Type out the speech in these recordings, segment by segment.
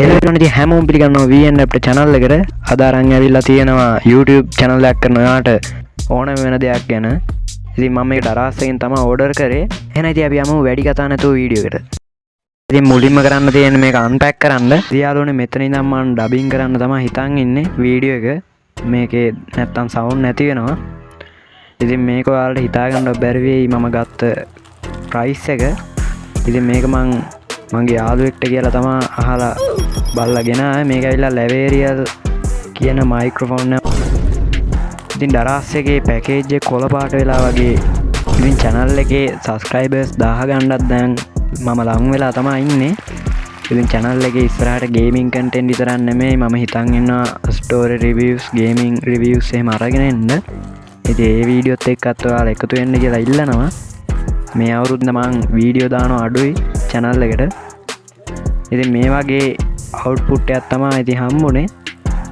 ඒලටනති හැමෝම් පිළිගන්න වන්න අපට චැනල් එකට අදාරං ඇවිල්ලා තියෙනවා YouTube චැනල් එකක් කරනයාට ඕන වෙන දෙයක් ගැන ඉති මම මේ ඩරස්සයෙන් තම ඕඩර් කරේ එනති අප යම වැඩි කතා නැතු වීඩියෝකට ඉති මුලින්ම කරන්න තියෙන මේ අන්පැක් කරන්න දයාලුන මෙතනි දම්මන් ඩබින් කරන්න තම හිතන් ඉන්න වීඩියෝ එක මේක නැත්තම් සවුන් නැති වෙනවා ඉතින් මේක ඔයාලට හිතාගන්න බැරිවෙයි මම ගත්ත ප්‍රයිස් එක ඉතින් මේක මගේ යාළුවෙක්ට කියලා තමා අහලා බල්ලගෙන මේක ඇවිල්ලා ලැවේරියල් කියන මයික්‍රොෆෝන් එක. ඉතින් ඩරාස් එකේ පැකේජ් එක කොළ පාට වෙලා වගේ. ඉතින් channel එකේ subscribers 1000 ගණ්ඩක් දැන් මම ලං වෙලා තමයි ඉන්නේ. ඉතින් channel එකේ ඉස්සරහට gaming content විතරක් නෙමෙයි මම හිතන් ඉන්නවා story reviews, gaming reviews එහෙම අරගෙන එන්න. ඉතින් ඒ වීඩියෝත් එක්කත් ඔයාලා එකතු වෙන්න කියලා ඉල්ලනවා. මේ අවුරුද්ද මං වීඩියෝ දානවා අඩුයි channel එකට. ඉතින් මේ වගේ අවුට්පුට් එකක් තමයි ඉතින් හම්බුනේ.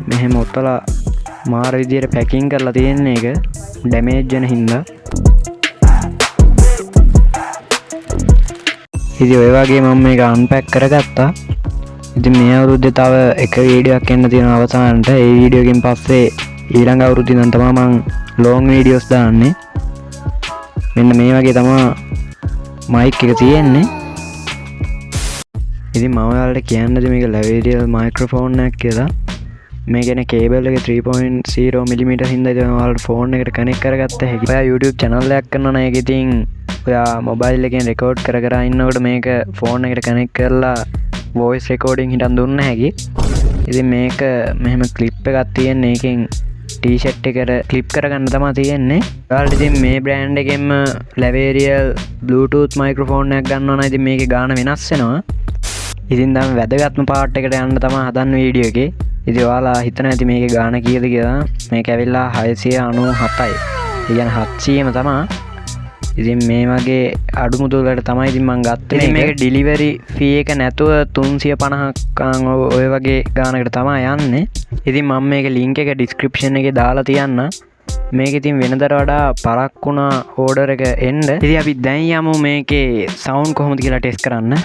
මෙහෙම ඔත්තලා මාර විදියට පැකින් කරලා තියෙන එක ඩැමේජ් වෙන හින්දා. ඉතින් ඔය වගේ මම මේක අන්පැක් කරගත්තා. ඉතින් මේ අවුරුද්දේ තව එක වීඩියෝ එකක් එන්න තියෙනවා අවසානට. ඒ වීඩියෝ එකෙන් පස්සේ ඊළඟ අවුරුද්දේ නම් තමයි මං ලොං වීඩියෝස් දාන්නේ. මෙන්න මේ වගේ තමයි මයික් එක තියෙන්නේ. ඉතින් මම ඔයාලට කියන්නද මේක ලැවේරියල් මයික්‍රොෆෝන් එකක් කියලා. මේ කියන්නේ කේබල් එක 3.0 mm හින්දා ඉතින් ඔයාලට ෆෝන් එකට කනෙක්ට් කරගත්ත හැකි. ඔයා YouTube channel එකක් කරනවා නම් ඒක ඉතින් ඔයා මොබයිල් එකෙන් රෙකෝඩ් කර කර ඉන්නකොට මේක ෆෝන් එකට කනෙක්ට් කරලා voice recording හිටන් දුන්න හැකි. ඉතින් මේක මෙහෙම ක්ලිප් එකක් තියෙන එකෙන් ටීෂර්ට් එකට ක්ලිප් කරගන්න තමයි තියෙන්නේ. ඔයාලට ඉතින් මේ බ්‍රෑන්ඩ් එකෙන්ම ලැවේරියල් Bluetooth මයික්‍රොෆෝන් එකක් ගන්නවා නම් ඉතින් මේකේ ගාන වෙනස් වෙනවා. ඉතින් දැන් වැදගත්ම පාර්ට් එකට යන්න තමයි හදන්න වීඩියෝ එකේ. ඉතින් ඔයාලා හිතන ඇති මේකේ ගාන කීයද කියලා. මේක ඇවිල්ලා 697යි. ඒ කියන්නේ 700ම තමයි. ඉතින් මේ වගේ අඩු මුදලකට තමයි ඉතින් මම ගත්තේ. ඉතින් මේක ඩිලිවරි ෆී එක නැතුව 350ක් ඔය වගේ ගානකට තමයි යන්නේ. ඉතින් මම මේක ලින්ක් එක ඩිස්ක්‍රිප්ෂන් එකේ දාලා තියන්න. මේක ඉතින් වෙනදට වඩා පරක් වුණා ඕඩර් එක එන්න. ඉතින් අපි දැන් යමු මේකේ සවුන්ඩ් කොහොමද කියලා ටෙස්ට් කරන්න.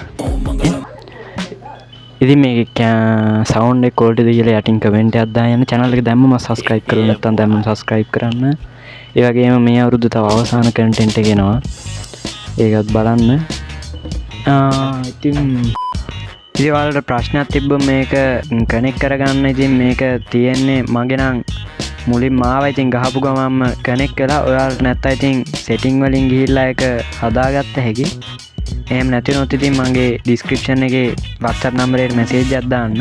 ඉතින් මේක සවුන්ඩ් එක quality ද කියලා යටින් කමෙන්ට් එකක් දාන්න. channel එක දැම්මම subscribe කරලා නැත්නම් දැම්මම subscribe කරන්න. ඒ වගේම මේ අවුරුද්ද තව අවසාන content එක එනවා. ඒකත් බලන්න. ඉතින් ඔයාලට ප්‍රශ්නයක් තිබ්බොත් මේක කනෙක්ට් කරගන්න. ඉතින් මේක තියෙන්නේ මගේ නම් මුලින්ම ආවා. ඉතින් ගහපු ගමන්ම කනෙක්ට් කළා. ඔයාලට නැත්නම් ඉතින් setting වලින් ගිහිල්ලා ඒක හදාගත්ත හැකි. එහෙම නැතිනොත් ඉතින් මගේ ඩිස්ක්‍රිප්ෂන් එකේ WhatsApp නම්බරයට මැසේජ් එකක් දාන්න.